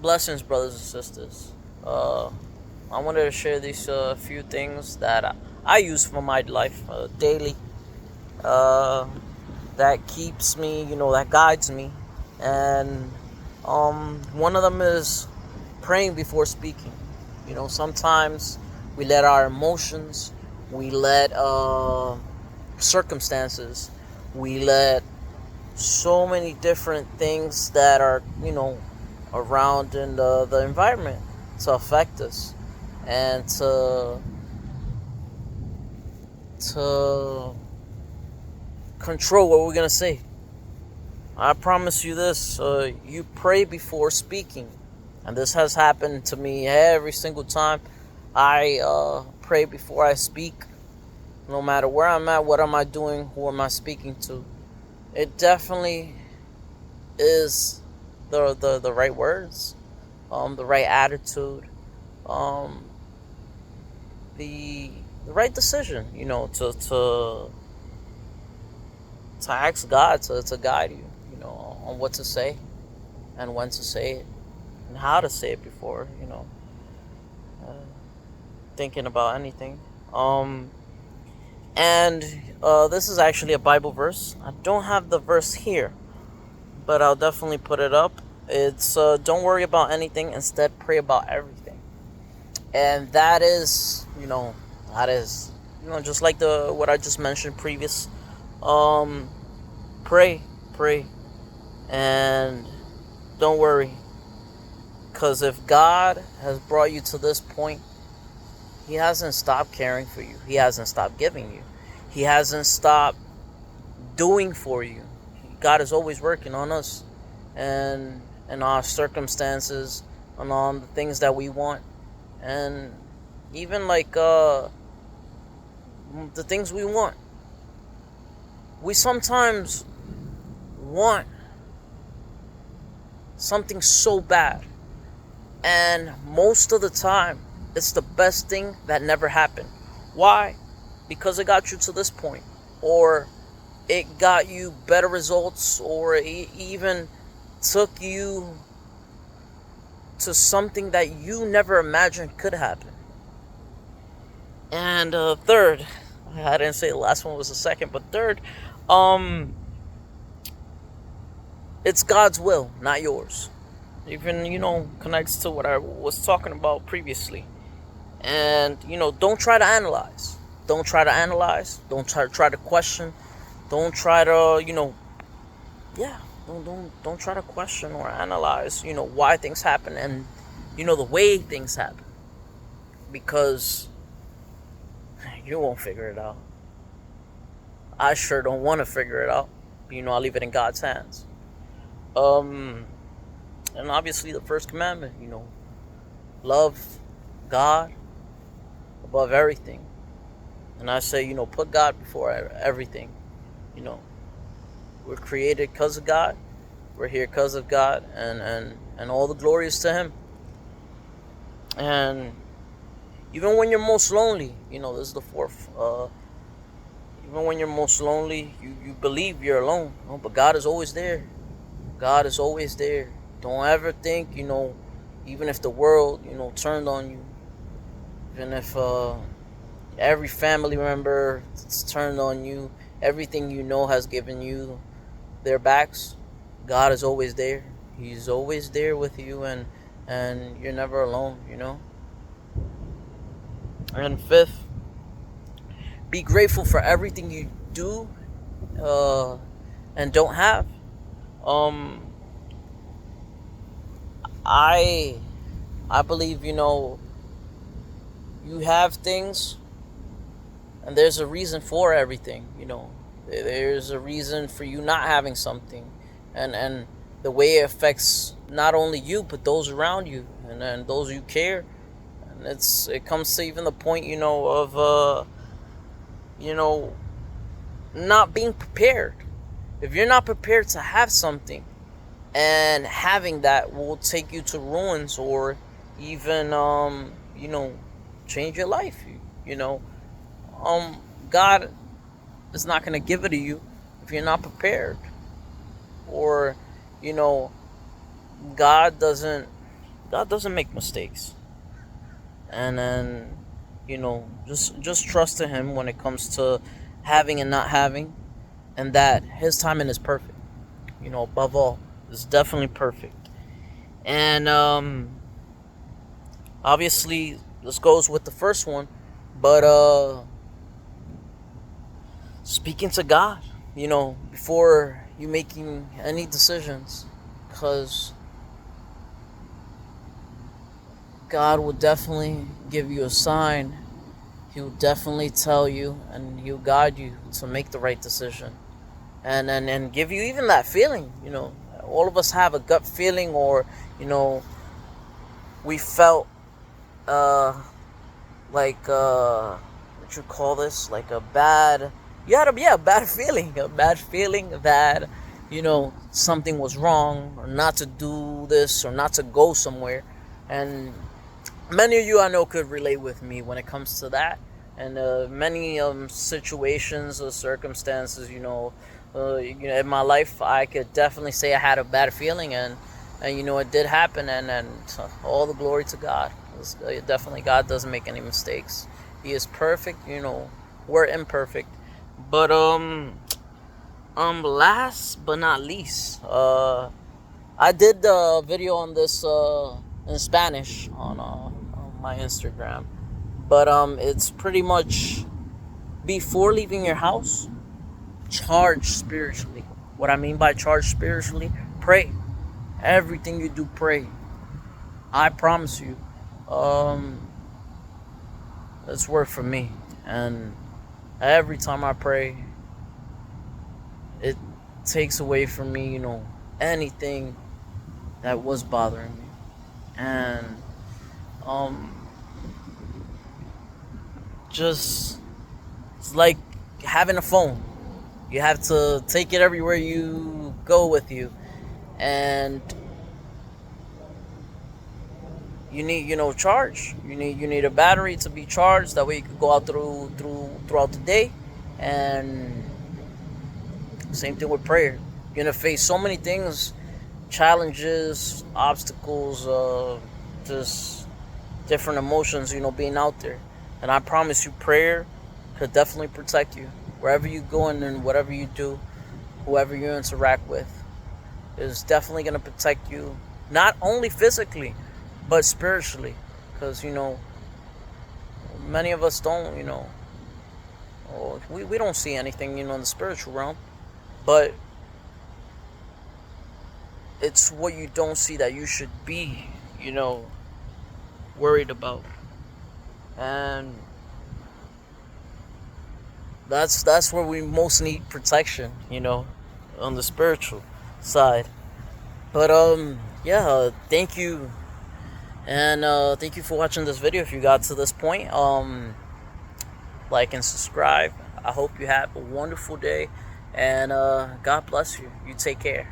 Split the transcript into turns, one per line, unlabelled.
Blessings, brothers and sisters. I wanted to share these few things that I use for my life daily. Uh, that keeps me, that guides me, and one of them is praying before speaking. Sometimes we let our emotions, we let circumstances, we let so many different things that are around in the environment to affect us and to control what we're gonna say. I promise you this: you pray before speaking, and this has happened to me every single time. I pray before I speak, no matter where I'm at, what am I doing, who am I speaking to. It definitely is the right words, the right attitude, um, the right decision. To ask God to guide you. On what to say and when to say it and how to say it before uh, thinking about anything. And this is actually a Bible verse. I don't have the verse here, but I'll definitely put it up. It's don't worry about anything, instead pray about everything. And that is just like the what I just mentioned previous. Um, pray, and don't worry, because if God has brought you to this point, He hasn't stopped caring for you. He hasn't stopped giving you. He hasn't stopped doing for you. God is always working on us and our circumstances and on the things that we want, and even like the things we want. We sometimes want something so bad, and most of the time it's the best thing that never happened. Why? Because it got you to this point, or it got you better results, or it even took you to something that you never imagined could happen. And third, I didn't say the last one was the second, but third, um, it's God's will, not yours. Even connects to what I was talking about previously. And don't try to analyze. Don't try to analyze. Don't try to question. Don't try to yeah. Don't try to question or analyze why things happen, and the way things happen, because you won't figure it out. I sure don't want to figure it out. I leave it in God's hands. Um, and obviously the first commandment, love God above everything. And I say, put God before everything. You know, we're created because of God. We're here because of God, and all the glory is to Him. And even when you're most lonely, this is the fourth. Even when you're most lonely, you believe you're alone, but God is always there. God is always there. Don't ever think, even if the world, turned on you, even if every family member is turned on you, everything has given you their backs, God is always there. He's always there with you, and you're never alone. And fifth, be grateful for everything you do uh, and don't have. Um, I I believe you have things, and there's a reason for everything. There's a reason for you not having something, and the way it affects not only you but those around you, and those you care. And it comes to even the point of you know not being prepared. If you're not prepared to have something, and having that will take you to ruins, or even change your life. you know God is not going to give it to you if you're not prepared, or you know God doesn't God doesn't make mistakes. And then, just trust in Him when it comes to having and not having, and that His timing is perfect. Above all, it's definitely perfect. And obviously, this goes with the first one, but speaking to God, before you making any decisions, because God will definitely give you a sign. He will definitely tell you, and He'll guide you to make the right decision, and give you even that feeling. All of us have a gut feeling, or we felt like what you call this, like a bad. You had a bad feeling, that something was wrong, or not to do this, or not to go somewhere, and many of you I know could relate with me when it comes to that, and many situations or circumstances, in my life, I could definitely say I had a bad feeling, and it did happen, and all the glory to God. Definitely, God doesn't make any mistakes. He is perfect. We're imperfect, but last but not least, I did the video on this in Spanish on my Instagram, but it's pretty much, before leaving your house, charge spiritually. What I mean by charge spiritually, pray. Everything you do, pray. I promise you, it's worked for me, and every time I pray, it takes away from me, anything that was bothering me. And just, it's like having a phone. You have to take it everywhere you go with you, and you need, charge. You need a battery to be charged. That way you can go out throughout the day. And same thing with prayer. You're gonna face so many things, challenges, obstacles, just different emotions, being out there. And I promise you, prayer could definitely protect you wherever you go, and whatever you do, whoever you interact with, is definitely gonna protect you, not only physically, but spiritually. Because many of us don't, we don't see anything, in the spiritual realm, but it's what you don't see that you should be, worried about. And that's where we most need protection, on the spiritual side. But yeah, thank you. And thank you for watching this video. If you got to this point, like and subscribe. I hope you have a wonderful day, and God bless you. You take care.